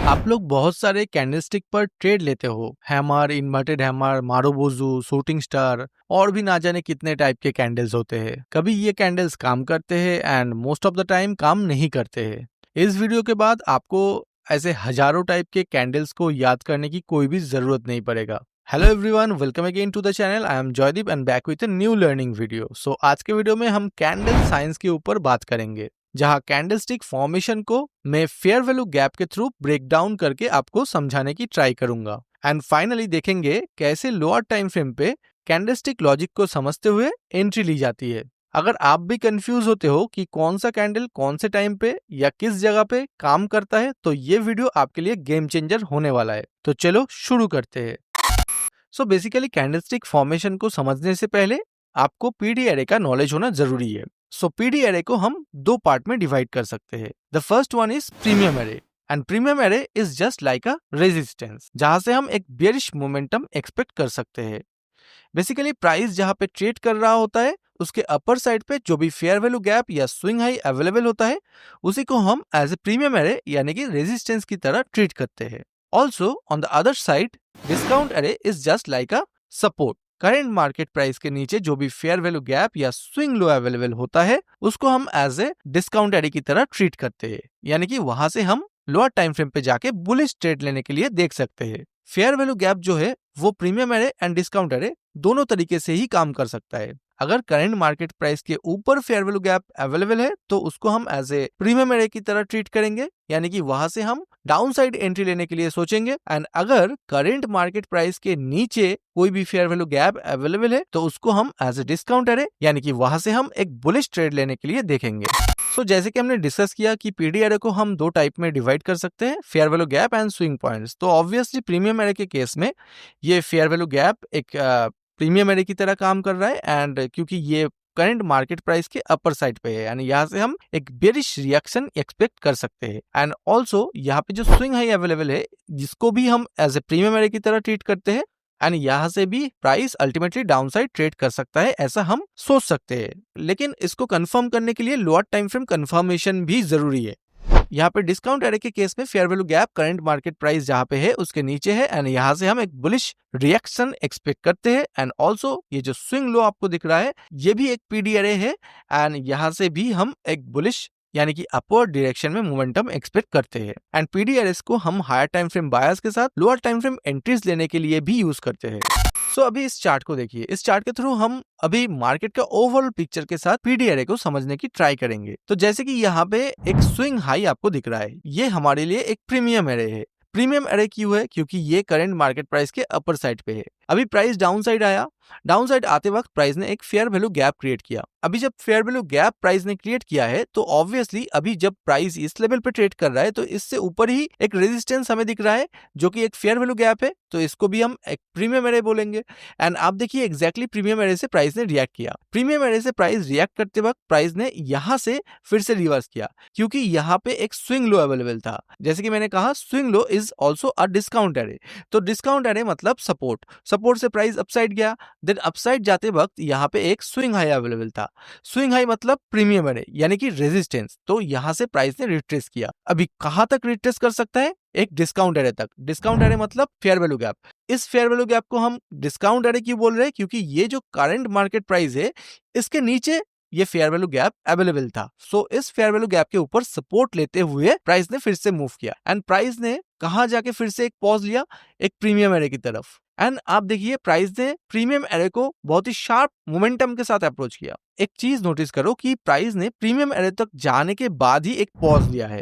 आप लोग बहुत सारे कैंडलस्टिक पर ट्रेड लेते हो। Hammer, inverted hammer, marubozu, shooting star और भी ना जाने कितने टाइप के कैंडल्स होते हैं। कभी ये कैंडल्स काम करते हैं and most of the time काम नहीं करते हैं। इस वीडियो के बाद आपको ऐसे हजारों टाइप के कैंडल्स को याद करने की कोई भी जरूरत नहीं पड़ेगा। Hello everyone, welcome again to the channel. I am Joydeep and back with a new learning video. So आज के वीडियो में हम कैंडल साइंस के ऊपर बात करेंगे, जहां कैंडलस्टिक फॉर्मेशन को मैं फेयर वैल्यू गैप के थ्रू ब्रेक डाउन करके आपको समझाने की ट्राई करूंगा। एंड फाइनली देखेंगे कैसे लोअर टाइम फ्रेम पे कैंडलस्टिक लॉजिक को समझते हुए एंट्री ली जाती है। अगर आप भी कंफ्यूज होते हो कि कौन सा कैंडल कौन से टाइम पे या किस जगह पे काम करता है, तो ये वीडियो आपके लिए गेम चेंजर होने वाला है। तो चलो शुरू करते हैं। सो बेसिकली कैंडलस्टिक फॉर्मेशन को समझने से पहले आपको पीडी एरे का नॉलेज होना जरूरी है। सो पीडी एरे को हम दो पार्ट में डिवाइड कर सकते हैं। The first one is premium array and premium array is just like a resistance, जहां से हम एक बेयरिश मोमेंटम एक्सपेक्ट कर सकते हैं। बेसिकली प्राइस जहां पे ट्रेड कर रहा होता है उसके अपर साइड पे जो भी फेयर वैल्यू गैप या स्विंग हाई अवेलेबल होता है उसी को हम एज ए प्रीमियम एरे यानी कि रेजिस्टेंस की तरह ट्रीट करते हैं। Also on the other side discount array is just like a support. Current market price के नीचे जो भी फेयर वैल्यू गैप या स्विंग लो अवेलेबल होता है उसको हम एज ए डिस्काउंट एरे की तरह ट्रीट करते हैं, यानी कि वहां से हम लोअर टाइम फ्रेम पे जाके बुलिश ट्रेड लेने के लिए देख सकते हैं। फेयर वैल्यू गैप जो है वो premium array and discount array दोनों तरीके से ही काम कर सकता है। अगर करंट मार्केट प्राइस के ऊपर फेयर वैल्यू गैप अवेलेबल है तो उसको हम एज ए प्रीमियम एरे की तरह ट्रीट करेंगे, यानी कि वहां से हम डाउन साइड एंट्री लेने के लिए सोचेंगे। एंड अगर करंट मार्केट प्राइस के नीचे कोई भी फेयर वैल्यू गैप अवेलेबल है तो उसको हम एज ए डिस्काउंट एरे यानी कि वहां से हम एक बुलिश ट्रेड लेने के लिए देखेंगे। सो जैसे कि हमने डिस्कस किया कि पीडी एरे को हम दो टाइप में डिवाइड कर सकते हैं, fair value gap and swing points. तो ऑब्वियसली प्रीमियम एरे के केस में ये फेयर वैल्यू गैप एक प्रीमियम एरे की तरह काम कर रहा है, एंड क्योंकि ये करंट मार्केट प्राइस के अपर साइड पे है, यानी यहाँ से हम एक बेरिश रिएक्शन एक्सपेक्ट कर सकते हैं। एंड ऑल्सो यहाँ पे जो स्विंग हाई अवेलेबल है जिसको भी हम एज ए प्रीमियम एरे की तरह ट्रीट करते हैं, एंड यहाँ से भी price ultimately down side trade कर सकता है, ऐसा हम सोच सकते हैं। लेकिन इसको कंफर्म करने के लिए लोअर टाइम फ्रेम कंफर्मेशन भी जरूरी है। यहाँ पे डिस्काउंट एरे के केस में fair value gap current market price जहाँ पे है उसके नीचे है, एंड यहाँ से हम एक बुलिश रिएक्शन एक्सपेक्ट करते हैं। एंड ऑल्सो ये जो स्विंग लो आपको दिख रहा है ये भी एक पीडी एरे है, एंड यहाँ से भी हम एक बुलिश यानी कि अपवर्ड डायरेक्शन में मोमेंटम एक्सपेक्ट करते हैं। एंड पीडी एरेस को हम हायर टाइम फ्रेम बायर्स के साथ लोअर टाइम फ्रेम एंट्रीज लेने के लिए भी यूज करते हैं। सो अभी इस चार्ट को देखिए। इस चार्ट के थ्रू हम अभी मार्केट का ओवरऑल पिक्चर के साथ पीडी एरे को समझने की ट्राई करेंगे। तो जैसे कि यहाँ पे एक स्विंग हाई आपको दिख रहा है, ये हमारे लिए एक प्रीमियम एरे है। प्रीमियम एरे क्यों है? क्योंकि ये करंट मार्केट प्राइस के अपर साइड पे है। अभी प्राइस डाउन साइड आया, डाउन साइड आते वक्त प्राइस ने एक फेयर वैल्यू गैप क्रिएट किया। अभी जब फेयर वैल्यू गैप प्राइस ने क्रिएट किया है तो ऑब्वियसली अभी जब प्राइस इस लेवल पे ट्रेड कर रहा है तो इससे ऊपर ही एक रेजिस्टेंस हमें दिख रहा है जो कि एक फेयर वैल्यू गैप है, तो इसको भी हम एक प्रीमियम एरे बोलेंगे। एंड आप देखिए एग्जैक्टली प्रीमियम एरे से प्राइस ने रिएक्ट किया। प्रीमियम एरे से प्राइस रिएक्ट करते वक्त प्राइस ने यहाँ से फिर से रिवर्स किया क्योंकि यहाँ पे एक स्विंग लो अवेलेबल था। जैसे कि मैंने कहा swing low is also a discount array. तो डिस्काउंट एरे मतलब सपोर्ट, सपोर्ट से प्राइस अपसाइड गया, देन अपसाइड जाते वक्त यहाँ पे एक स्विंग हाई अवेलेबल था। स्विंग हाई मतलब प्रीमियम एरे यानी कि रेजिस्टेंस, तो यहाँ से प्राइस ने रिट्रेस किया। अभी कहां तक रिट्रेस कर सकता है? एक डिस्काउंट एरे तक। डिस्काउंट एरे मतलब फेयर वैल्यू गैप। इस फेयर वैल्यू गैप को हम डिस्काउंट एरे क्यों बोल रहे हैं? क्योंकि ये जो करंट मार्केट प्राइस है इसके नीचे ये फेयर वैल्यू गैप अवेलेबल था। सो इस फेयर वैल्यू गैप के ऊपर सपोर्ट लेते हुए प्राइस ने फिर से मूव किया, एंड प्राइस ने कहां जाके फिर से एक पॉज लिया, एक प्रीमियम एरे की तरफ। एंड आप देखिए प्राइस ने प्रीमियम एरे को बहुत ही शार्प मोमेंटम के साथ अप्रोच किया। एक चीज नोटिस करो कि प्राइस ने प्रीमियम एरे तक जाने के बाद ही एक पॉज लिया है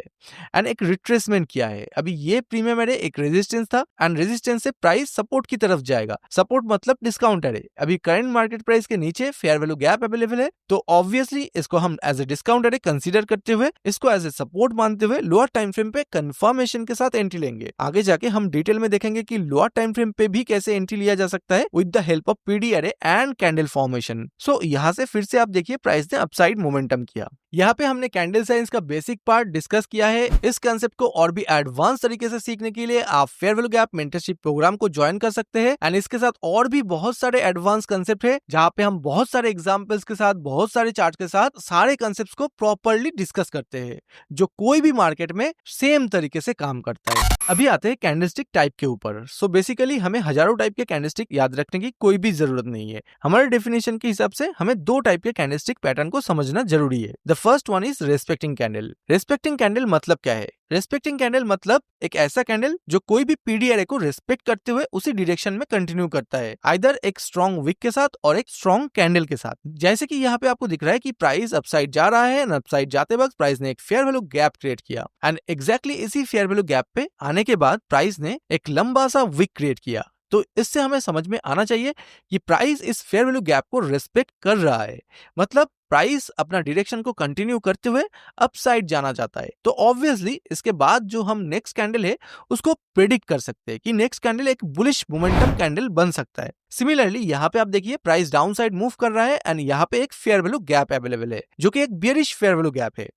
एंड एक रिट्रेसमेंट किया है। अभी ये प्रीमियम एरे एक रेजिस्टेंस था, एंड रेजिस्टेंस से प्राइस सपोर्ट की तरफ जाएगा। सपोर्ट मतलब डिस्काउंट एरे। अभी करंट मार्केट प्राइस के नीचे फेयर वैल्यू गैप अवेलेबल है, तो ऑब्वियसली इसको हम as a discount array consider करते हुए इसको एज ए सपोर्ट मानते हुए लोअर टाइम फ्रेम पे कंफर्मेशन के साथ एंट्री लेंगे। आगे जाके हम डिटेल में देखेंगे कि लोअर टाइम फ्रेम पे भी कैसे एंट्री लिया जा सकता है with the help of PD array and candle formation. So यहाँ से फिर से आप देखिए प्राइस ने अपसाइड मोमेंटम किया। यहाँ पे हमने कैंडल साइंस का बेसिक पार्ट डिस्कस किया है। इस कंसेप्ट को और भी एडवांस तरीके से सीखने के लिए आप fair value gap mentorship program को ज्वाइन कर सकते हैं, एंड इसके साथ और भी बहुत सारे एडवांस कंसेप्ट है जहाँ पे हम बहुत सारे एग्जांपल्स के साथ, बहुत सारे चार्ट के साथ सारे कंसेप्ट को प्रॉपरली डिस्कस करते हैं जो कोई भी मार्केट में सेम तरीके से काम करता है। अभी आते हैं कैंडलस्टिक टाइप के ऊपर। सो बेसिकली हमें हजारों टाइप के कैंडलस्टिक याद रखने की कोई भी जरूरत नहीं है। हमारे डेफिनेशन के हिसाब से हमें दो टाइप के कैंडलस्टिक पैटर्न को समझना जरूरी है। The first one is respecting candle. Respecting candle मतलब क्या है? रेस्पेक्टिंग कैंडल मतलब एक ऐसा कैंडल जो कोई भी पीडी एरे को रेस्पेक्ट करते हुए उसी डायरेक्शन में कंटिन्यू करता है, आइदर एक स्ट्रॉन्ग विक के साथ और एक स्ट्रॉन्ग कैंडल के साथ। जैसे कि यहाँ पे आपको दिख रहा है कि प्राइस अपसाइड जा रहा है, अपसाइड जाते वक्त प्राइस ने एक फेयर वैल्यू गैप क्रिएट किया एंड एग्जैक्टली इसी फेयर वैल्यू गैप पे आने के बाद प्राइस ने एक लंबा सा विक क्रिएट किया। तो इससे हमें समझ में आना चाहिए कि प्राइस इस फेयर वैल्यू गैप को रेस्पेक्ट कर रहा है, मतलब प्राइस अपना डायरेक्शन को कंटिन्यू करते हुए अपसाइड जाना चाहता है। तो ऑब्वियसली इसके बाद जो हम नेक्स्ट कैंडल है उसको प्रेडिक्ट कर सकते हैं कि नेक्स्ट कैंडल एक बुलिश मोमेंटम कैंडल बन सकता है। सिमिलरली यहाँ पे आप देखिए प्राइस डाउन साइड मूव कर रहा है एंड यहाँ पे एक फेयर वैल्यू गैप अवेलेबल है जो कि एक बियरिश फेयर वैल्यू गैप है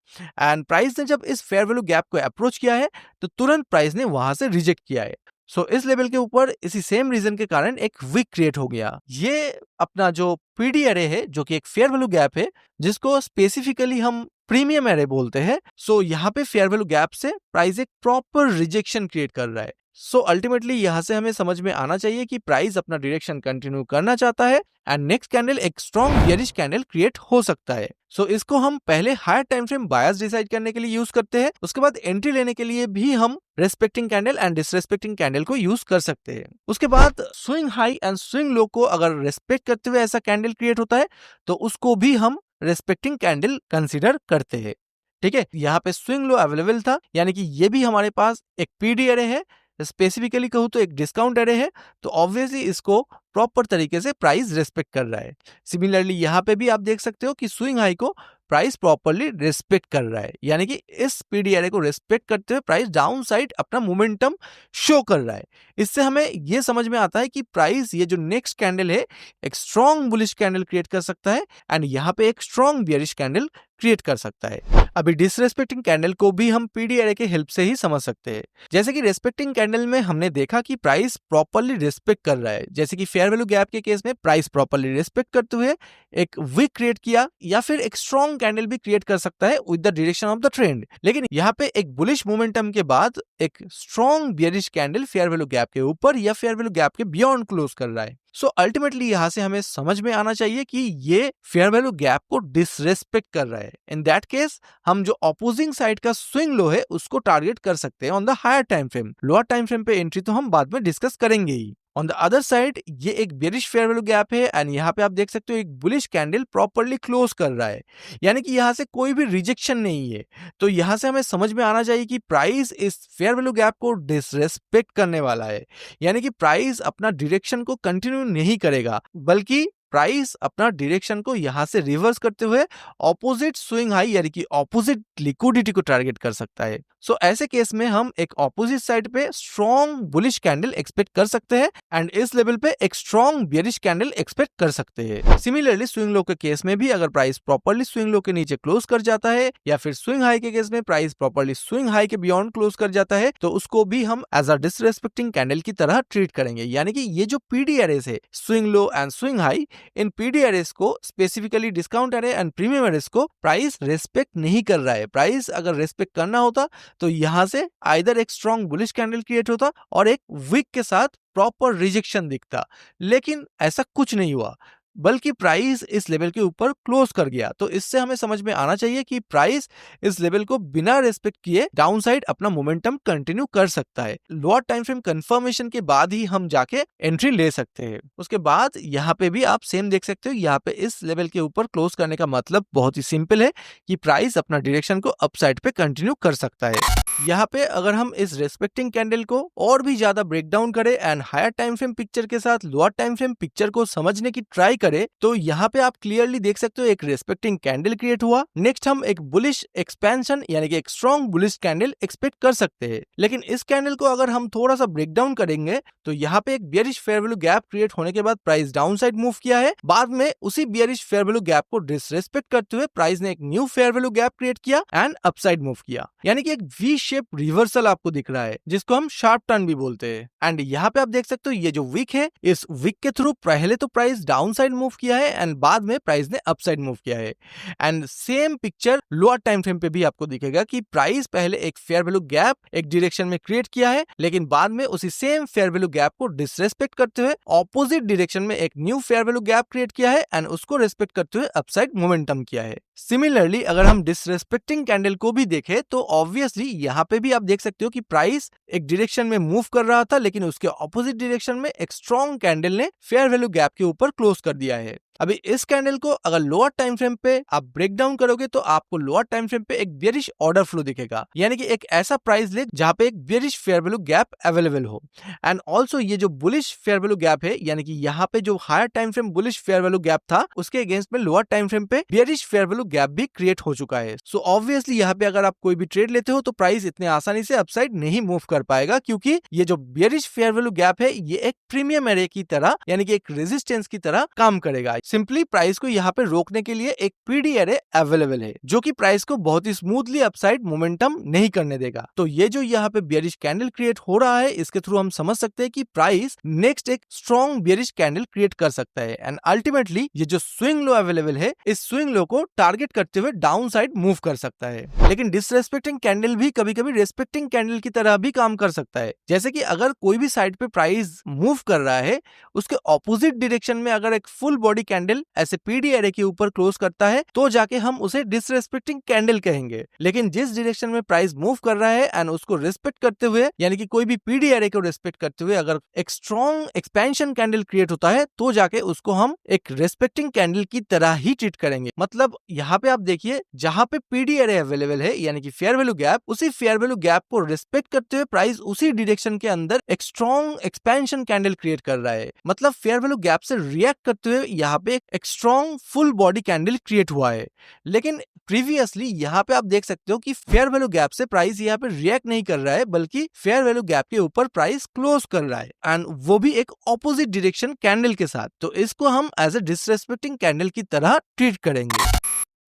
एंड प्राइस ने जब इस फेयर वैल्यू गैप को अप्रोच किया है तो तुरंत प्राइस ने वहां से रिजेक्ट किया है। सो इस लेवल के ऊपर इसी सेम रीजन के कारण एक विक क्रिएट हो गया। ये अपना जो पीडी एरे है जो कि एक फेयर वैल्यू गैप है जिसको स्पेसिफिकली हम प्रीमियम एरे बोलते हैं। सो यहाँ पे फेयर वैल्यू गैप से प्राइस एक प्रॉपर रिजेक्शन क्रिएट कर रहा है। सो अल्टीमेटली यहाँ से हमें समझ में आना चाहिए कि प्राइस अपना डायरेक्शन कंटिन्यू करना चाहता है एंड नेक्स्ट कैंडल एक स्ट्रॉन्ग बियरिश कैंडल क्रिएट हो सकता है। सो इसको हम पहले हायर टाइम फ्रेम बायस डिसाइड करने के लिए यूज करते हैं, उसके बाद एंट्री लेने के लिए भी हम respecting candle and disrespecting candle को यूज कर सकते हैं। उसके बाद swing high and swing low को अगर रेस्पेक्ट करते हुए ऐसा कैंडल क्रिएट होता है तो उसको भी हम रेस्पेक्टिंग कैंडल कंसिडर करते हैं। ठीक है, यहाँ पे स्विंग लो अवेलेबल था, यानी कि ये भी हमारे पास एक पीडी एरे है, स्पेसिफिकली कहूँ तो एक डिस्काउंट एरे है, तो ऑब्वियसली इसको प्रॉपर तरीके से प्राइस रेस्पेक्ट कर रहा है। सिमिलरली यहाँ पे भी आप देख सकते हो कि स्विंग हाई को प्राइस प्रॉपरली रेस्पेक्ट कर रहा है, यानी कि इस पीडी एरे को रेस्पेक्ट करते हुए प्राइस डाउन साइड अपना मोमेंटम शो कर रहा है। इससे हमें यह समझ में आता है कि प्राइस ये जो नेक्स्ट कैंडल है एक स्ट्रॉन्ग बुलिश कैंडल क्रिएट कर सकता है एंड यहाँ पे एक स्ट्रॉन्ग बियरिश कैंडल क्रिएट कर सकता है। अभी डिसरेस्पेक्टिंग कैंडल को भी हम पीडी एरे के हेल्प से ही समझ सकते हैं। जैसे कि रेस्पेक्टिंग कैंडल में हमने देखा कि प्राइस प्रॉपरली रेस्पेक्ट कर रहा है, जैसे कि फेयर वैल्यू गैप के केस में प्राइस प्रॉपरली रेस्पेक्ट करते हुए एक विक क्रिएट किया या फिर एक स्ट्रॉन्ग कैंडल भी क्रिएट कर सकता है with the direction of the trend. लेकिन यहाँ पे एक बुलिश मोमेंटम के बाद एक strong bearish candle fair value gap के ऊपर या फेयर वैल्यू गैप के बियॉन्ड क्लोज कर रहा है। सो अल्टीमेटली यहाँ से हमें समझ में आना चाहिए कि ये फेयर वैल्यू गैप को डिसरेस्पेक्ट कर रहा है। इन दैट केस हम जो अपोजिंग साइड का स्विंग लो है उसको टारगेट कर सकते हैं on the higher time frame. Lower time frame पे एंट्री तो हम बाद में डिस्कस करेंगे ही। ऑन द अदर साइड ये एक बेरिश फेयर वैल्यू गैप है एंड यहाँ पे आप देख सकते हो एक बुलिश कैंडल प्रॉपरली क्लोज कर रहा है, यानी कि यहाँ से कोई भी रिजेक्शन नहीं है। तो यहाँ से हमें समझ में आना चाहिए कि प्राइस इस फेयर वैल्यू गैप को डिसरेस्पेक्ट करने वाला है, यानी कि प्राइस अपना डायरेक्शन को कंटिन्यू नहीं करेगा बल्कि प्राइस अपना डायरेक्शन को यहां से रिवर्स करते हुए ऑपोजिट स्विंग हाई यानी कि ऑपोजिट लिक्विडिटी को टारगेट कर सकता है। सो ऐसे केस में हम एक ऑपोजिट साइड पे स्ट्रॉन्ग बुलिश कैंडल एक्सपेक्ट कर सकते हैं एंड इस लेवल पे एक स्ट्रॉन्ग बियरिश कैंडल एक्सपेक्ट कर सकते हैं। सिमिलरली स्विंग लो के केस में भी अगर प्राइस प्रॉपरली स्विंग लो के नीचे क्लोज कर जाता है या फिर स्विंग हाई के केस में प्राइस प्रॉपरली स्विंग हाई के बियॉन्ड क्लोज कर जाता है तो उसको भी हम एज अ डिसरेस्पेक्टिंग कैंडल की तरह ट्रीट करेंगे। यानी कि ये जो पीडी एरेस है swing low and swing high, इन पीडी एरेस को specifically discount array and premium arrays को प्राइस रेस्पेक्ट नहीं कर रहा है। प्राइस अगर रेस्पेक्ट करना होता तो यहां से आइदर एक स्ट्रॉन्ग बुलिश कैंडल क्रिएट होता और एक विक के साथ प्रॉपर रिजेक्शन दिखता, लेकिन ऐसा कुछ नहीं हुआ बल्कि प्राइस इस लेवल के ऊपर क्लोज कर गया। तो इससे हमें समझ में आना चाहिए कि प्राइस इस लेवल को बिना रेस्पेक्ट किए डाउन साइड अपना मोमेंटम कंटिन्यू कर सकता है। लोअर टाइम फ्रेम कंफर्मेशन के बाद ही हम जाके एंट्री ले सकते हैं। उसके बाद यहाँ पे भी आप सेम देख सकते हो, यहाँ पे इस लेवल के ऊपर क्लोज करने का मतलब बहुत ही सिंपल है कि प्राइस अपना डायरेक्शन को अपसाइड पे कंटिन्यू कर सकता है। यहाँ पे अगर हम इस रेस्पेक्टिंग कैंडल को और भी ज्यादा ब्रेक डाउन करें and higher time frame picture के साथ लोअर टाइम फ्रेम पिक्चर को समझने की ट्राई करें तो यहाँ पे आप क्लियरली देख सकते हो एक रेस्पेक्टिंग कैंडल क्रिएट हुआ। नेक्स्ट हम एक बुलिश एक्सपेंशन यानी कि एक स्ट्रॉन्ग बुलिश कैंडल एक्सपेक्ट कर सकते हैं, लेकिन इस कैंडल को अगर हम थोड़ा सा ब्रेक डाउन करेंगे तो यहाँ पे एक bearish fair value gap create होने के बाद प्राइस डाउन साइड मूव किया है। बाद में उसी बियरिश फेयर वैल्यू गैप को डिसरेस्पेक्ट करते हुए प्राइस ने एक new fair value gap create किया एंड अपसाइड मूव किया, यानी कि एक वी शेप रिवर्सल आपको दिख रहा है जिसको हम शार्प टर्न भी बोलते हैं। एंड यहाँ पे आप देख सकते हो ये जो विक है, इस विक के थ्रू पहले तो price down side downside move किया है एंड बाद में प्राइस ने अपसाइड मूव किया है। And same picture lower time frame पे भी आपको दिखेगा कि प्राइस पहले एक फेयर वैल्यू गैप एक डायरेक्शन में क्रिएट किया है, लेकिन बाद में उसी सेम फेयर वैल्यू गैप को डिसरेस्पेक्ट करते हुए ऑपोजिट डायरेक्शन में एक new fair value gap create किया है एंड उसको रेस्पेक्ट करते हुए अपसाइड मोमेंटम किया है। सिमिलरली अगर हम डिसरेस्पेक्टिंग कैंडल को भी देखें तो ऑब्वियसली यहाँ पे भी आप देख सकते हो कि प्राइस एक डायरेक्शन में मूव कर रहा था, लेकिन उसके ऑपोजिट डायरेक्शन में एक स्ट्रॉन्ग कैंडल ने फेयर वैल्यू गैप के ऊपर क्लोज कर दिया है। अभी इस कैंडल को अगर लोअर टाइम फ्रेम पे आप ब्रेक डाउन करोगे तो आपको लोअर टाइम फ्रेम पे एक बेयरिश ऑर्डर फ्लो दिखेगा, यानी कि एक ऐसा प्राइस ले जहां पे एक bearish fair value gap available हो। एंड ऑल्सो ये जो बुलिश फेयर वैल्यू गैप है, यानी कि यहाँ पे जो higher time frame bullish fair value gap था उसके अगेंस्ट में लोअर टाइम फ्रेम पे बेयरिश फेयर वैल्यू गैप भी क्रिएट हो चुका है। सो ऑब्वियसली यहाँ पे अगर आप कोई भी ट्रेड लेते हो तो प्राइस इतने आसानी से अपसाइड नहीं मूव कर पाएगा, क्योंकि ये जो बेयरिश फेयर वैल्यू गैप है ये एक प्रीमियम एरे की तरह यानी कि एक रेजिस्टेंस की तरह काम करेगा। सिंपली प्राइस को यहाँ पे रोकने के लिए एक पीडी एरे अवेलेबल है जो कि प्राइस को बहुत ही स्मूथली अपसाइड मोमेंटम नहीं करने देगा। तो ये जो यहाँ पे बेयरिश कैंडल क्रिएट हो रहा है इसके थ्रू हम समझ सकते हैं कि प्राइस नेक्स्ट एक स्ट्रॉन्ग बेयरिश कैंडल क्रिएट कर सकता है एंड अल्टीमेटली ये जो स्विंग लो अवेलेबल है इस स्विंग लो को टारगेट करते हुए डाउन साइड मूव कर सकता है। लेकिन डिसरेस्पेक्टिंग कैंडल भी कभी कभी रेस्पेक्टिंग कैंडल की तरह भी काम कर सकता है, जैसे कि अगर कोई भी साइड पे प्राइस मूव कर रहा है उसके ऑपोजिट डायरेक्शन में अगर एक फुल बॉडी कैंडल ऐसे पीडी एरे के ऊपर क्लोज करता है तो जाके हम उसे डिसरेस्पेक्टिंग कैंडल कहेंगे। लेकिन जिस डायरेक्शन में प्राइस मूव कर रहा है एंड उसको रिस्पेक्ट करते हुए यानी कि कोई भी पीडी एरे को रिस्पेक्ट करते हुए अगर एक स्ट्रॉन्ग एक्सपेंशन कैंडल क्रिएट होता है तो जाके उसको हम एक रेस्पेक्टिंग कैंडल की तरह ही ट्रीट करेंगे। मतलब यहाँ पे आप देखिए जहां पे पीडी एरे अवेलेबल है यानी कि फेयर वैल्यू गैप, उसी फेयर वैल्यू गैप को रिस्पेक्ट करते हुए प्राइस उसी डायरेक्शन के अंदर एक स्ट्रॉन्ग एक्सपेंशन कैंडल क्रिएट कर रहा है। मतलब फेयर वैल्यू गैप से रिएक्ट करते हुए यहाँ पे एक strong full body candle create हुआ है। लेकिन प्रीवियसली यहाँ पे आप देख सकते हो कि फेयर वैल्यू गैप से प्राइस यहाँ पे रिएक्ट नहीं कर रहा है, बल्कि फेयर वैल्यू गैप के ऊपर प्राइस क्लोज कर रहा है एंड वो भी एक ऑपोजिट डायरेक्शन कैंडल के साथ। तो इसको हम एज ए डिसरेस्पेक्टिंग कैंडल की तरह ट्रीट करेंगे।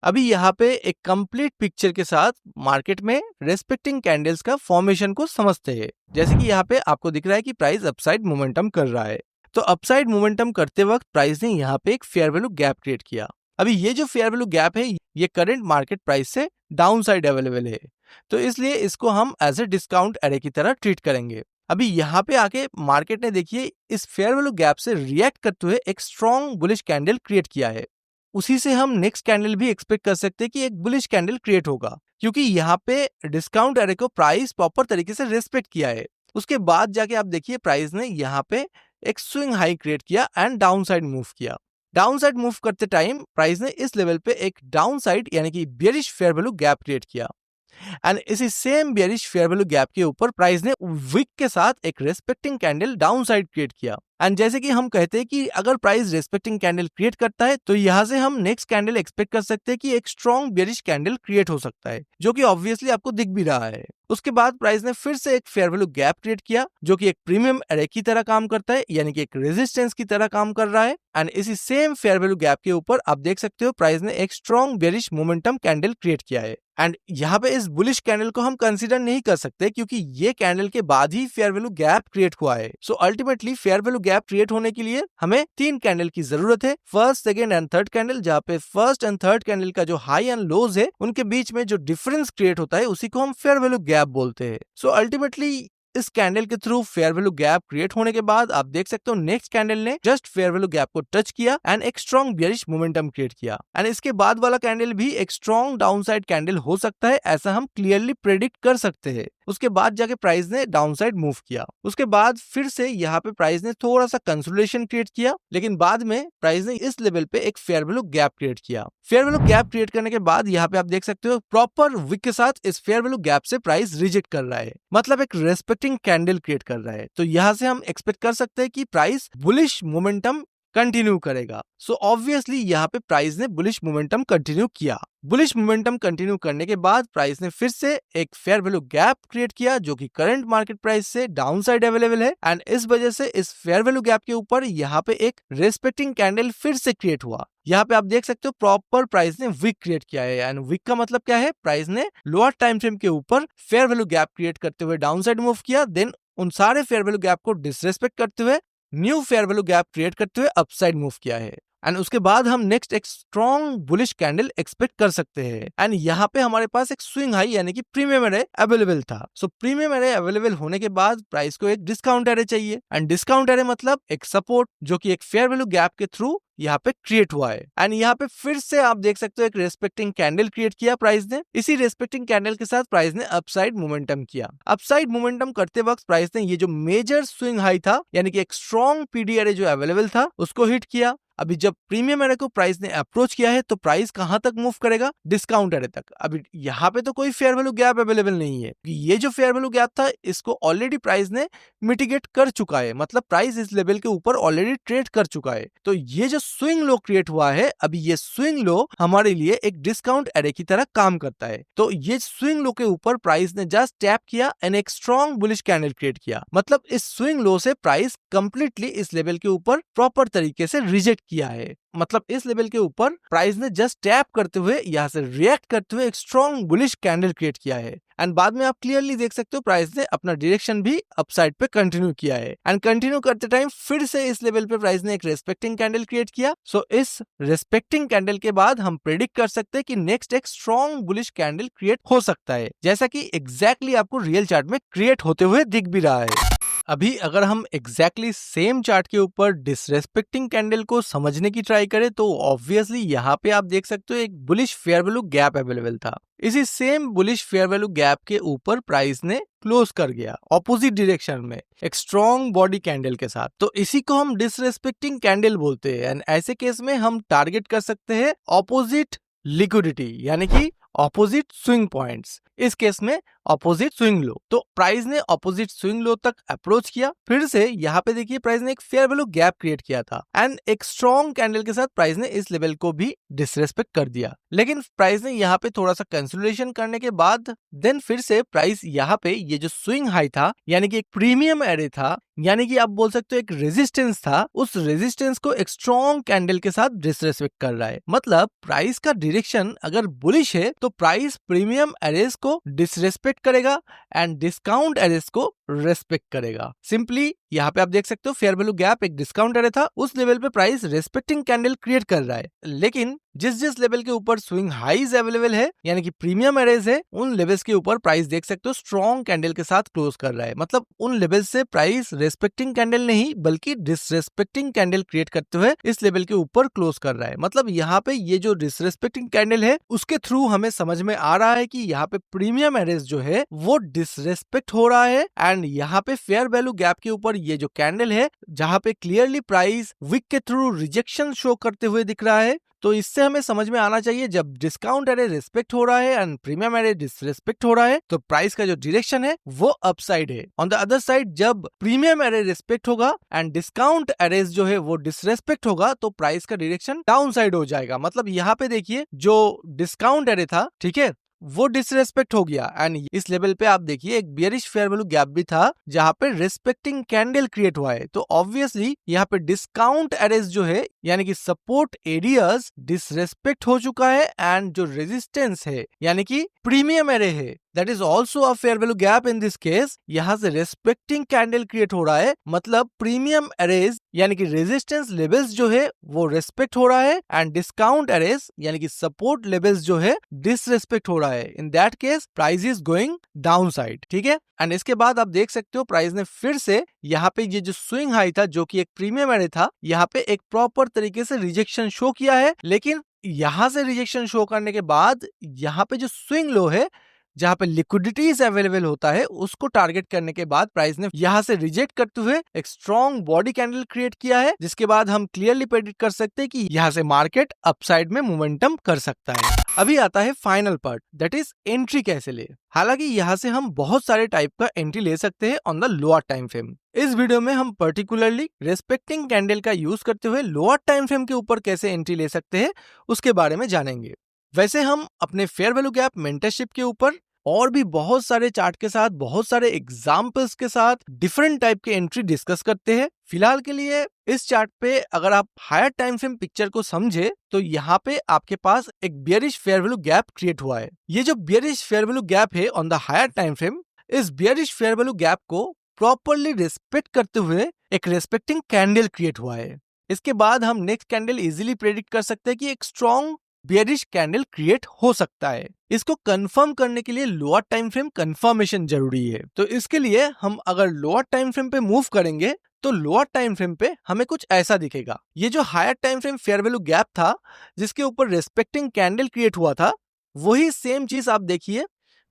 अभी यहाँ पे एक कंप्लीट पिक्चर के साथ मार्केट में रेस्पेक्टिंग कैंडल्स का फॉर्मेशन को समझते हैं। जैसे कि यहाँ पे आपको दिख रहा है कि प्राइस अपसाइड मोमेंटम कर रहा है, तो अपसाइड मोमेंटम करते वक्त प्राइस ने यहाँ पे एक फेयर वैल्यू गैप क्रिएट किया। अभी ये जो फेयर वैल्यू गैप है ये करंट मार्केट प्राइस से डाउन साइड अवेलेबल है, तो इसलिए इसको हम एज ए डिस्काउंट एरे की तरह ट्रीट करेंगे। अभी यहाँ पे आके मार्केट ने देखिए इस फेयर वैल्यू गैप से रिएक्ट करते हुए एक स्ट्रॉन्ग बुलिश कैंडल क्रिएट किया है। उसी से हम नेक्स्ट कैंडल भी एक्सपेक्ट कर सकते हैं कि एक बुलिश कैंडल क्रिएट होगा, क्योंकि यहाँ पे डिस्काउंट एरे को प्राइस प्रॉपर तरीके से रेस्पेक्ट किया है। उसके बाद जाके आप देखिए प्राइस ने यहाँ पे एक स्विंग हाई क्रिएट किया एंड डाउन साइड मूव किया। डाउन साइड मूव करते टाइम प्राइस ने इस लेवल पे एक डाउन साइड यानी कि bearish fair value gap create किया एंड इसी same bearish fair value gap के ऊपर प्राइस ने विक के साथ एक respecting candle down side create किया। एंड जैसे कि हम कहते हैं कि अगर प्राइस रेस्पेक्टिंग कैंडल क्रिएट करता है तो यहाँ से हम नेक्स्ट कैंडल एक्सपेक्ट कर सकते हैं कि एक स्ट्रॉन्ग बेयरिश कैंडल क्रिएट हो सकता है, जो कि ऑब्वियसली आपको दिख भी रहा है। उसके बाद प्राइस ने फिर से एक फेयर वैल्यू गैप क्रिएट किया जो कि एक प्रीमियम एरे की तरह काम करता है, यानी कि एक रेजिस्टेंस की तरह काम कर रहा है एंड इसी सेम फेयर वैल्यू गैप के ऊपर आप देख सकते हो प्राइस ने एक strong bearish momentum candle create किया है। एंड यहाँ पे इस बुलिश कैंडल को हम कंसीडर नहीं कर सकते क्योंकि ये कैंडल के बाद ही फेयर वैल्यू गैप क्रिएट हुआ है। So ultimately fair value gap create होने के लिए हमें 3 कैंडल की जरूरत है, first, second and third candle, जहाँ पे फर्स्ट एंड थर्ड कैंडल का जो हाई एंड लोज है उनके बीच में जो डिफरेंस क्रिएट होता है उसी को हम फेयर वैल्यू गैप बोलते हैं। सो अल्टीमेटली इस कैंडल के through fair value gap create होने के बाद आप देख सकते हो नेक्स्ट कैंडल ने जस्ट फेयर वैल्यू गैप को टच किया एंड एक स्ट्रॉन्ग बेयरिश मोमेंटम क्रिएट किया एंड इसके बाद वाला कैंडल भी एक स्ट्रॉन्ग डाउनसाइड कैंडल हो सकता है, ऐसा हम क्लियरली प्रेडिक्ट कर सकते हैं। उसके बाद जाके प्राइस ने डाउनसाइड मूव किया। उसके बाद फिर से यहाँ पे प्राइस ने थोड़ा सा कंसोलिडेशन क्रिएट किया, लेकिन बाद में प्राइस ने इस लेवल पे एक फेयर वैल्यू गैप क्रिएट किया। फेयर वैल्यू गैप क्रिएट करने के बाद यहाँ पे आप देख सकते हो प्रॉपर विक के साथ इस फेयर वैल्यू गैप से प्राइस रिजेक्ट कर रहा है, मतलब एक रेस्पेक्टिंग कैंडल क्रिएट कर रहा है। तो यहाँ से हम एक्सपेक्ट कर सकते हैं कि प्राइस बुलिश मोमेंटम कंटिन्यू करेगा। सो ऑब्वियसली यहाँ पे प्राइस ने बुलिश मोमेंटम कंटिन्यू किया। बुलिश मोमेंटम कंटिन्यू करने के बाद प्राइस ने फिर से एक फेयर वैल्यू गैप क्रिएट किया जो कि करंट मार्केट प्राइस से डाउन साइड अवेलेबल है एंड इस वजह से इस फेयर वैल्यू गैप के ऊपर यहाँ पे एक रेस्पेक्टिंग कैंडल फिर से क्रिएट हुआ। यहाँ पे आप देख सकते हो प्रॉपर प्राइस ने विक क्रिएट किया है एंड विक का मतलब क्या है, प्राइस ने लोअर टाइम फ्रेम के ऊपर फेयर वैल्यू गैप क्रिएट करते हुए डाउन साइड मूव किया, देन उन सारे फेयर वैल्यू गैप को डिसरेस्पेक्ट करते हुए new fair value gap create करते हुए अपसाइड मूव किया है। एंड उसके बाद हम नेक्स्ट एक स्ट्रॉन्ग बुलिश कैंडल एक्सपेक्ट कर सकते हैं। एंड यहाँ पे हमारे पास एक स्विंग हाई यानी कि प्रीमियम एरे अवेलेबल था। सो प्रीमियम एरे अवेलेबल होने के बाद प्राइस को एक डिस्काउंट एरे चाहिए, एंड डिस्काउंट एरे मतलब एक सपोर्ट जो कि एक फेयर वैल्यू गैप के थ्रू यहाँ पे क्रिएट हुआ है। एंड यहाँ पे फिर से आप देख सकते हो एक रेस्पेक्टिंग कैंडल क्रिएट किया प्राइस ने। इसी रेस्पेक्टिंग कैंडल के साथ प्राइस ने अपसाइड मोमेंटम किया। अपसाइड मोमेंटम करते वक्त प्राइस ने ये जो मेजर स्विंग हाई था यानी कि एक स्ट्रॉन्ग पीडी एरे जो अवेलेबल था उसको हिट किया। अभी जब प्रीमियम एरे को प्राइस ने अप्रोच किया है तो प्राइस कहां तक मूव करेगा? डिस्काउंट एरे तक। अभी यहाँ पे तो कोई फेयर वैल्यू गैप अवेलेबल नहीं है। ये जो फेयर वैल्यू गैप था इसको ऑलरेडी प्राइस ने मिटिगेट कर चुका है, मतलब प्राइस इस लेवल के ऊपर ऑलरेडी ट्रेड कर चुका है। तो ये जो स्विंग लो क्रिएट हुआ है, अभी ये स्विंग लो हमारे लिए एक डिस्काउंट एरे की तरह काम करता है। तो ये स्विंग लो के ऊपर प्राइस ने जस्ट टैप किया एंड एक स्ट्रॉन्ग बुलिश कैंडल क्रिएट किया। मतलब इस स्विंग लो से प्राइस कंप्लीटली इस लेवल के ऊपर प्रॉपर तरीके से रिजेक्ट किया है। मतलब इस लेवल के ऊपर प्राइस ने जस्ट टैप करते हुए यहाँ से रिएक्ट करते हुए एक स्ट्रॉन्ग बुलिश कैंडल क्रिएट किया है। एंड बाद में आप क्लियरली देख सकते हो प्राइस ने अपना डायरेक्शन भी अपसाइड पे कंटिन्यू किया है। एंड कंटिन्यू करते टाइम फिर से इस लेवल पे प्राइस ने एक रेस्पेक्टिंग कैंडल क्रिएट किया। सो इस रेस्पेक्टिंग कैंडल के बाद हम प्रेडिक्ट कर सकते हैं कि नेक्स्ट एक स्ट्रॉन्ग बुलिश कैंडल क्रिएट हो सकता है, जैसा कि एग्जैक्टली आपको रियल चार्ट में क्रिएट होते हुए दिख भी रहा है। अभी अगर हम एग्जैक्टली सेम चार्ट के ऊपर डिसरेस्पेक्टिंग कैंडल को समझने की ट्राई करें तो ऑब्वियसली यहाँ पे आप देख सकते हो एक bullish fair value gap available था। इसी same bullish fair value gap के ऊपर प्राइस ने क्लोज कर गया ऑपोजिट डायरेक्शन में एक स्ट्रॉन्ग बॉडी कैंडल के साथ। तो इसी को हम डिसरेस्पेक्टिंग कैंडल बोलते हैं। एंड ऐसे केस में हम टारगेट कर सकते हैं ऑपोजिट लिक्विडिटी यानी कि ऑपोजिट स्विंग पॉइंट्स। इस केस में ऑपोजिट स्विंग लो। तो प्राइस ने ऑपोजिट स्विंग लो तक अप्रोच किया। फिर से यहाँ पे देखिए प्राइस ने एक फेयर वैल्यू गैप क्रिएट किया था एंड एक स्ट्रॉन्ग कैंडल के साथ प्राइस ने इस लेवल को भी डिसरेस्पेक्ट कर दिया। लेकिन प्राइस ने यहाँ पे थोड़ा सा कंसोलिडेशन करने के बाद देन फिर से प्राइस यहाँ पे ये जो स्विंग हाई था यानी कि एक प्रीमियम एरे था यानी कि आप बोल सकते हो एक रेजिस्टेंस था, उस रेजिस्टेंस को एक स्ट्रॉन्ग कैंडल के साथ डिसरेस्पेक्ट कर रहा है। मतलब प्राइस का डायरेक्शन अगर बुलिश है तो प्राइस प्रीमियम एरेस को डिसरेस्पेक्ट करेगा एंड डिस्काउंट एरेस को रेस्पेक्ट करेगा। सिंपली यहाँ पे आप देख सकते हो फेयर वैल्यू गैप एक डिस्काउंट एरे था, उस लेवल पे प्राइस रेस्पेक्टिंग कैंडल क्रिएट कर रहा है। लेकिन जिस लेवल के ऊपर स्विंग हाईज अवेलेबल है यानी कि प्रीमियम एरेज है, उन लेवल्स के ऊपर प्राइस देख सकते हो स्ट्रॉन्ग कैंडल के साथ क्लोज कर रहा है। मतलब उन लेवल से प्राइस रेस्पेक्टिंग कैंडल नहीं बल्कि डिसरेस्पेक्टिंग कैंडल क्रिएट करते हुए इस लेवल के ऊपर क्लोज कर रहा है। मतलब यहाँ पे ये जो डिसरेस्पेक्टिंग कैंडल है उसके थ्रू हमें समझ में आ रहा है कि यहाँ पे प्रीमियम एरेज जो है वो डिसरेस्पेक्ट हो रहा है। एंड यहाँ पे फेयर वैल्यू गैप के ऊपर ये जो कैंडल है जहाँ पे क्लियरली प्राइस विक के थ्रू रिजेक्शन शो करते हुए दिख रहा है। तो इससे हमें समझ में आना चाहिए जब डिस्काउंट एरे रिस्पेक्ट हो रहा है एंड प्रीमियम एरे डिसरेस्पेक्ट हो रहा है तो प्राइस का जो डायरेक्शन है वो अपसाइड है। ऑन द अदर साइड जब प्रीमियम एरे रिस्पेक्ट होगा एंड डिस्काउंट एरेज जो है वो डिसरेस्पेक्ट होगा तो प्राइस का डायरेक्शन डाउन साइड हो जाएगा। मतलब यहाँ पे देखिए जो डिस्काउंट एरे था, ठीक है, वो डिसरेस्पेक्ट हो गया एंड इस लेवल पे आप देखिए एक बियरिश फेयर वैल्यू गैप भी था जहां पे रेस्पेक्टिंग कैंडल क्रिएट हुआ है। तो ऑब्वियसली यहाँ पे डिस्काउंट एरेज जो है यानी कि सपोर्ट एरियाज डिसरेस्पेक्ट हो चुका है एंड जो रेजिस्टेंस है यानी कि प्रीमियम एरे है that is also a fair value gap in this case, यहाँ से रेस्पेक्टिंग कैंडल क्रिएट हो रहा है। मतलब प्रीमियम एरेज यानी कि रेजिस्टेंस लेवल्स जो है वो रेस्पेक्ट हो रहा है एंड डिस्काउंट एरेज यानी कि सपोर्ट लेवल्स जो है डिसरेस्पेक्ट हो रहा है। In that case price is going down side, ठीक है। एंड इसके बाद आप देख सकते हो प्राइस ने फिर से यहाँ पे ये जो स्विंग हाई था जो कि एक प्रीमियम एरे था यहाँ पे एक प्रॉपर तरीके से रिजेक्शन शो किया है। लेकिन यहाँ से रिजेक्शन शो करने के बाद यहाँ पे जो स्विंग लो है जहां पे लिक्विडिटीज अवेलेबल होता है उसको टारगेट करने के बाद प्राइस ने यहां से रिजेक्ट करते हुए एक स्ट्रॉन्ग बॉडी कैंडल क्रिएट किया है, जिसके बाद हम क्लियरली प्रेडिक्ट कर सकते हैं कि यहां से मार्केट अपसाइड में मोमेंटम कर सकता है। अभी आता है final part, that is entry कैसे ले। हालांकि यहाँ से हम बहुत सारे टाइप का एंट्री ले सकते हैं on the lower time frame. इस वीडियो में हम पर्टिकुलरली रेस्पेक्टिंग कैंडल का यूज करते हुए लोअर टाइम फ्रेम के ऊपर कैसे एंट्री ले सकते हैं उसके बारे में जानेंगे। वैसे हम अपने फेयर वैल्यू गैप मेंटरशिप के ऊपर और भी बहुत सारे चार्ट के साथ, बहुत सारे एग्जाम्पल्स के साथ डिफरेंट टाइप के एंट्री डिस्कस करते हैं। फिलहाल के लिए इस चार्ट पे अगर आप हायर टाइम फ्रेम पिक्चर को समझे तो यहाँ पे आपके पास एक bearish fair value gap create हुआ है। ये जो बियरिश फेयर वैल्यू गैप है on the higher time frame, इस बियरिश फेयर वैल्यू गैप को प्रॉपरली रिस्पेक्ट करते हुए एक रेस्पेक्टिंग कैंडल क्रिएट हुआ है। इसके बाद हम नेक्स्ट कैंडल इजीली प्रेडिक्ट कर सकते हैं कि एक स्ट्रॉन्ग बेयरिश कैंडल क्रिएट हो सकता है। इसको कंफर्म करने के लिए लोअर टाइम फ्रेम कंफर्मेशन जरूरी है। तो इसके लिए हम अगर लोअर टाइम फ्रेम पे मूव करेंगे तो लोअर टाइम फ्रेम पे हमें कुछ ऐसा दिखेगा। ये जो higher time frame fair value gap था जिसके ऊपर रेस्पेक्टिंग कैंडल क्रिएट हुआ था, वही सेम चीज आप देखिए।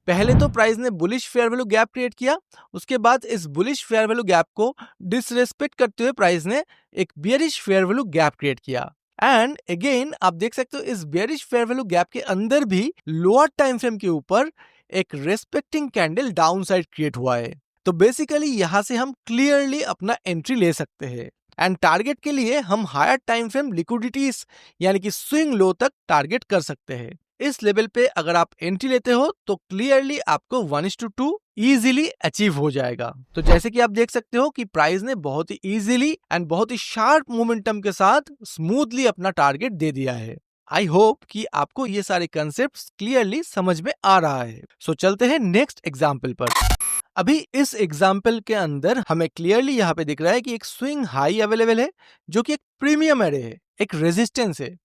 पहले तो प्राइस ने bullish fair value gap create किया, उसके बाद इस बुलिश फेयर वैल्यू गैप को डिसरेस्पेक्ट करते हुए प्राइस ने एक bearish fair value gap create किया। एंड अगेन आप देख सकते हो इस बेयरिश फेयर वैल्यू गैप के अंदर भी लोअर टाइम फ्रेम के ऊपर एक respecting candle down side create हुआ है। तो बेसिकली यहां से हम क्लियरली अपना एंट्री ले सकते हैं। एंड टारगेट के लिए हम हायर टाइम फ्रेम लिक्विडिटीज यानी कि स्विंग लो तक टारगेट कर सकते हैं। इस लेवल पे अगर आप एंट्री लेते हो तो क्लियरली आपको 1:2 इजीली अचीव हो जाएगा। तो जैसे कि आप देख सकते हो कि प्राइस ने बहुत ही इजीली एंड बहुत ही शार्प मोमेंटम के साथ स्मूथली अपना टारगेट दे दिया है। आई होप कि आपको ये सारे कंसेप्ट्स क्लियरली समझ में आ रहा है। सो चलते हैं नेक्स्ट एग्जाम्पल पर। अभी इस एग्जाम्पल के अंदर हमें क्लियरली यहाँ पे दिख रहा है कि एक स्विंग हाई अवेलेबल है जो कि एक प्रीमियम एरे है, एक रेजिस्टेंस है।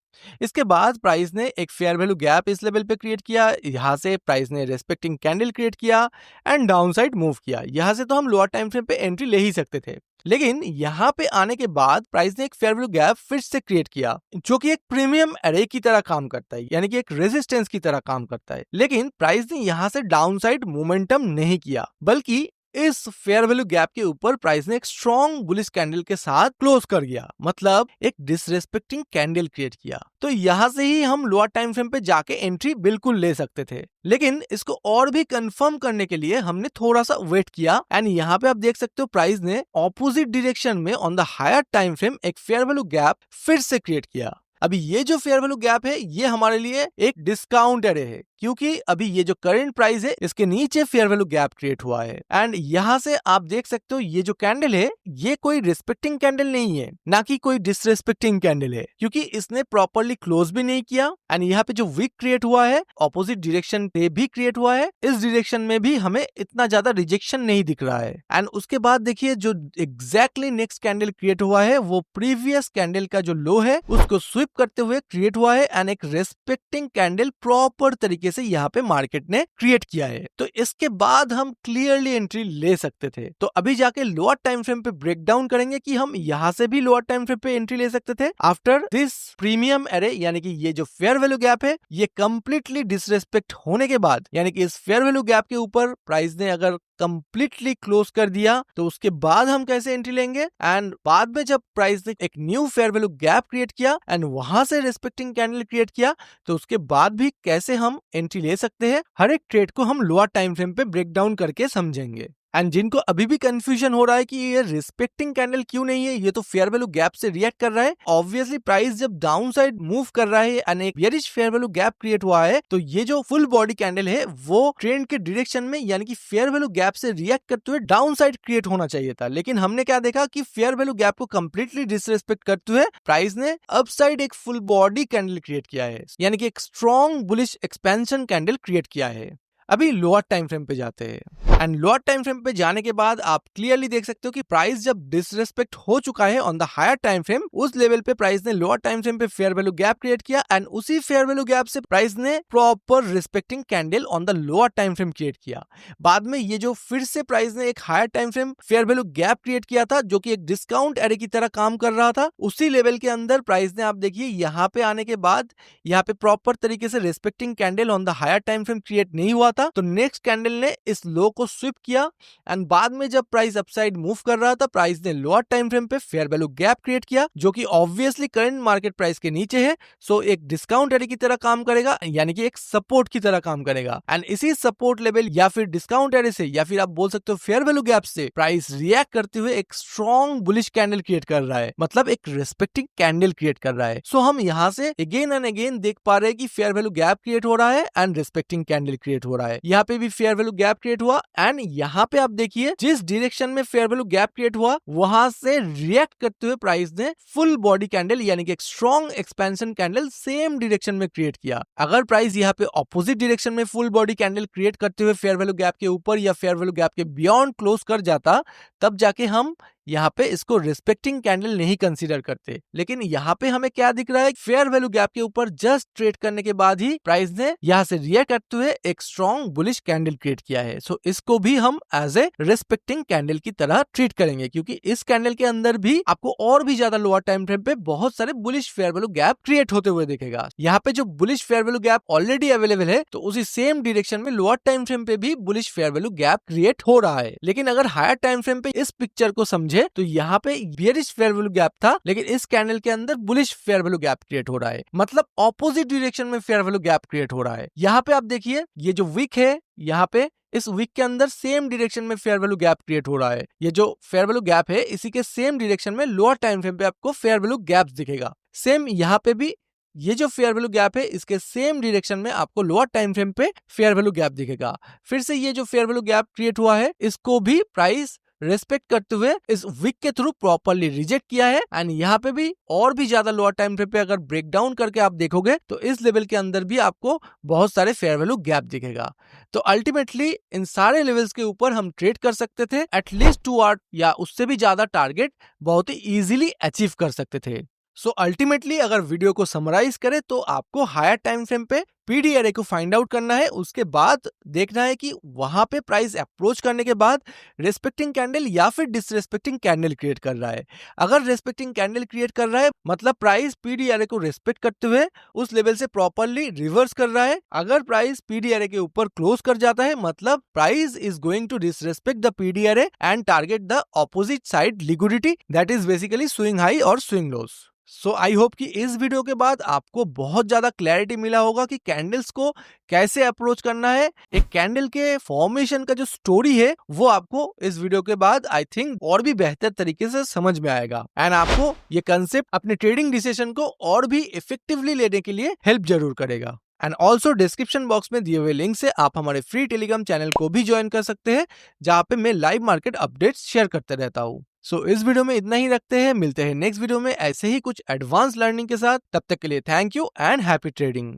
इसके बाद प्राइस ने एक फेयर वैल्यू गैप इस लेवल पे क्रिएट किया, यहाँ से प्राइस ने रेस्पेक्टिंग कैंडल क्रिएट किया एंड डाउन साइड मूव किया। यहाँ से तो हम लोअर टाइम फ्रेम पे एंट्री ले ही सकते थे, लेकिन यहाँ पे आने के बाद प्राइस ने एक फेयर वैल्यू गैप फिर से क्रिएट किया जो कि एक प्रीमियम एरे की तरह काम करता है, यानी कि एक रेजिस्टेंस की तरह काम करता है। लेकिन प्राइस ने यहाँ से डाउन साइड मोमेंटम नहीं किया, बल्कि इस फेयर वैल्यू गैप के ऊपर प्राइस ने एक स्ट्रॉन्ग बुलिश कैंडल के साथ क्लोज कर गया, मतलब एक डिसरेस्पेक्टिंग कैंडल क्रिएट किया। तो यहां से ही हम लोअर टाइम फ्रेम पे जाके एंट्री बिल्कुल ले सकते थे, लेकिन इसको और भी कंफर्म करने के लिए हमने थोड़ा सा वेट किया। एंड यहाँ पे आप देख सकते हो प्राइस ने ऑपोजिट डायरेक्शन में on the higher time frame एक फेयर वैल्यू गैप फिर से क्रिएट किया। अभी ये जो फेयर वैल्यू गैप है ये हमारे लिए एक डिस्काउंट एरे है, क्योंकि अभी ये जो करंट प्राइस है इसके नीचे फेयर वैल्यू गैप क्रिएट हुआ है। एंड यहाँ से आप देख सकते हो ये जो कैंडल है ये कोई रिस्पेक्टिंग कैंडल नहीं है, ना कि कोई डिसरेस्पेक्टिंग कैंडल है, क्योंकि इसने प्रॉपरली क्लोज भी नहीं किया। एंड यहाँ पे जो वीक क्रिएट हुआ है ऑपोजिट डायरेक्शन पे भी क्रिएट हुआ है, इस डायरेक्शन में भी हमें इतना ज्यादा रिजेक्शन नहीं दिख रहा है। एंड उसके बाद देखिए जो एग्जैक्टली नेक्स्ट कैंडल क्रिएट हुआ है वो प्रीवियस कैंडल का जो लो है उसको स्विप करते हुए क्रिएट हुआ है एंड एक रेस्पेक्टिंग कैंडल प्रॉपर तरीके से यहाँ पे मार्केट ने क्रिएट किया है। तो इसके बाद हम क्लियरली एंट्री ले सकते थे। तो अभी जाके लोअर टाइम फ्रेम पे ब्रेक डाउन करेंगे कि हम यहाँ से भी लोअर टाइम फ्रेम पे एंट्री ले सकते थे आफ्टर दिस प्रीमियम एरे, यानी कि ये जो फेयर वैल्यू गैप है ये कंप्लीटली डिसरेस्पेक्ट होने के बाद, यानी कि इस फेयर वैल्यू गैप के ऊपर प्राइस ने अगर कंप्लीटली क्लोज कर दिया तो उसके बाद हम कैसे एंट्री लेंगे। एंड बाद में जब प्राइस ने एक new fair value gap create किया एंड वहां से रेस्पेक्टिंग कैंडल क्रिएट किया तो उसके बाद भी कैसे हम एंट्री ले सकते हैं, हर एक ट्रेड को हम लोअर टाइम फ्रेम पे ब्रेक डाउन करके समझेंगे। एंड जिनको अभी भी कंफ्यूजन हो रहा है कि ये रिस्पेक्टिंग कैंडल क्यों नहीं है, ये तो फेयर वैल्यू गैप से रिएक्ट कर रहा है। ऑब्वियसली प्राइस जब डाउन साइड मूव कर रहा है एंड एक bearish fair value gap create हुआ है तो ये जो फुल बॉडी कैंडल है वो ट्रेंड के डायरेक्शन में यानी कि फेयर वैल्यू गैप से रिएक्ट करते हुए डाउन साइड क्रिएट होना चाहिए था। लेकिन हमने क्या देखा कि फेयर वैल्यू गैप को कंप्लीटली डिसरेस्पेक्ट करते हुए प्राइस ने अप साइड एक फुल बॉडी कैंडल क्रिएट किया है, यानी कि एक strong bullish expansion candle create किया है। अभी लोअर टाइम फ्रेम पे जाते हैं एंड लोअर टाइम फ्रेम पे जाने के बाद आप क्लियरली देख सकते हो कि प्राइस जब डिसरेस्पेक्ट हो चुका है on the higher time frame, उस लेवल पे प्राइस ने लोअर टाइम फ्रेम पे फेयर वैल्यू गैप क्रिएट किया एंड उसी फेयर वैल्यू गैप से प्राइस ने proper respecting candle on the lower time frame create किया। बाद में ये जो फिर से प्राइस ने एक higher time frame fair value gap create किया था जो कि एक डिस्काउंट एरे की तरह काम कर रहा था, उसी लेवल के अंदर प्राइस ने आप देखिए यहाँ पे आने के बाद यहाँ पे प्रॉपर तरीके से respecting candle on the higher time frame create नहीं हुआ था, तो नेक्स्ट कैंडल ने इस लो को स्विप किया एंड बाद में जब प्राइस अपसाइड मूव कर रहा था प्राइस ने लोअर टाइम फ्रेम पे फेयर वैल्यू गैप क्रिएट किया जो कि ऑब्वियसली करंट मार्केट प्राइस के नीचे है, सो एक डिस्काउंट एरे की तरह काम करेगा, यानी कि एक सपोर्ट की तरह काम करेगा। एंड इसी सपोर्ट लेवल या फिर डिस्काउंट एरे से या फिर आप बोल सकते हो फेयर वैल्यू गैप से प्राइस रिएक्ट करते हुए एक स्ट्रॉन्ग बुलिश कैंडल क्रिएट कर रहा है, मतलब एक रिस्पेक्टिंग कैंडल क्रिएट कर रहा है। सो हम यहाँ से अगेन एंड अगेन देख पा रहे हैं कि फेयर वैल्यू गैप क्रिएट हो रहा है एंड रिस्पेक्टिंग कैंडल क्रिएट हो रहा है। यहाँ पे भी फेयर वैल्यू गैप क्रिएट हुआ एंड यहाँ पे आप देखिए जिस डायरेक्शन में फेयर वैल्यू गैप क्रिएट हुआ वहां से रिएक्ट करते हुए प्राइस ने फुल बॉडी कैंडल यानी कि एक strong expansion candle same direction में क्रिएट किया। अगर प्राइस यहाँ पे ऑपोजिट डायरेक्शन में फुल बॉडी कैंडल क्रिएट करते हुए फेयर वैल्यू गैप के ऊपर या फेयर वैल्यू गैप के बियॉन्ड क्लोज कर जाता तब जाके हम यहाँ पे इसको रिस्पेक्टिंग कैंडल नहीं कंसीडर करते। लेकिन यहाँ पे हमें क्या दिख रहा है, फेयर वैल्यू गैप के ऊपर जस्ट ट्रेड करने के बाद ही प्राइस ने यहाँ से रिएक्ट करते हुए एक स्ट्रॉन्ग बुलिश कैंडल क्रिएट किया है। सो इसको भी हम एज ए रिस्पेक्टिंग कैंडल की तरह ट्रीट करेंगे, क्योंकि इस कैंडल के अंदर भी आपको और भी ज्यादा लोअर टाइम फ्रेम पे बहुत सारे bullish fair value gap create होते हुए दिखेगा। यहाँ पे जो bullish fair value gap already available है, तो उसी सेम डायरेक्शन में लोअर टाइम फ्रेम पे भी bullish fair value gap create हो रहा है। लेकिन अगर हायर टाइम फ्रेम पे इस पिक्चर को समझे तो यहाँ पे बेयरिश फेयर वैल्यू गैप था, लेकिन इस कैंडल के अंदर bullish fair value gap create हो रहा है, मतलब ऑपोजिट डायरेक्शन में फेयर वैल्यू गैप क्रिएट हो रहा है। यहाँ पे आप देखिए, ये जो विक है, यहाँ पे इस विक के अंदर सेम डायरेक्शन में फेयर वैल्यू गैप क्रिएट हो रहा है। ये जो फेयर वैल्यू गैप है, इसी के सेम डायरेक्शन में लोअर टाइम फ्रेम पे आपको फेयर वैल्यू गैप दिखेगा। सेम यहाँ पे भी ये जो फेयर वैल्यू गैप है, इसके सेम डायरेक्शन में आपको लोअर टाइम फ्रेम पे फेयर वैल्यू गैप दिखेगा। फिर से ये जो फेयर वैल्यू गैप क्रिएट हुआ है, इसको भी प्राइस रेस्पेक्ट करते हुए इस विक के थ्रू प्रॉपर्ली रिजेक्ट किया है। एंड यहाँ पे भी और भी ज्यादा लोअर टाइम फ्रेम पे अगर ब्रेक डाउन करके आप देखोगे तो इस लेवल के अंदर भी आपको बहुत सारे फेयर वैल्यू गैप दिखेगा। तो अल्टीमेटली इन सारे लेवल्स के ऊपर हम ट्रेड कर सकते थे, एटलीस्ट 2 आवर या उससे भी ज्यादा टारगेट बहुत ही इजीली अचीव कर सकते थे। सो अल्टीमेटली अगर वीडियो को समराइज करें तो आपको हायर टाइम फ्रेम पे पीडी एरे को फाइंड आउट करना है, उसके बाद देखना है कि वहां पे प्राइस अप्रोच करने के बाद रेस्पेक्टिंग कैंडल या फिर डिसरेस्पेक्टिंग कैंडल क्रिएट कर रहा है। अगर रेस्पेक्टिंग कैंडल क्रिएट कर रहा है, मतलब प्राइस पीडी एरे को रेस्पेक्ट करते हुए उस लेवल से प्रॉपर्ली रिवर्स कर रहा है। अगर प्राइस पीडी एरे के ऊपर क्लोज कर जाता है, मतलब price is going to disrespect the PD array and target the opposite side liquidity, that is basically swing high और swing lows. So I hope कि इस वीडियो के बाद आपको बहुत ज्यादा क्लैरिटी मिला होगा कि कैंडल्स को कैसे अप्रोच करना है। एक कैंडल के फॉर्मेशन का जो स्टोरी है वो आपको इस वीडियो के बाद आई थिंक और भी बेहतर तरीके से समझ में आएगा, एंड आपको ये कंसेप्ट अपने ट्रेडिंग डिसीजन को और भी इफेक्टिवली लेने के लिए हेल्प जरूर करेगा। एंड ऑल्सो डिस्क्रिप्शन बॉक्स में दिए हुए लिंक से आप हमारे फ्री टेलीग्राम चैनल को भी ज्वाइन कर सकते हैं, जहाँ पे मैं लाइव मार्केट अपडेट्स शेयर करते रहता हूँ। सो इस वीडियो में इतना ही रखते हैं, मिलते हैं नेक्स्ट वीडियो में ऐसे ही कुछ एडवांस लर्निंग के साथ। तब तक के लिए thank you and happy trading.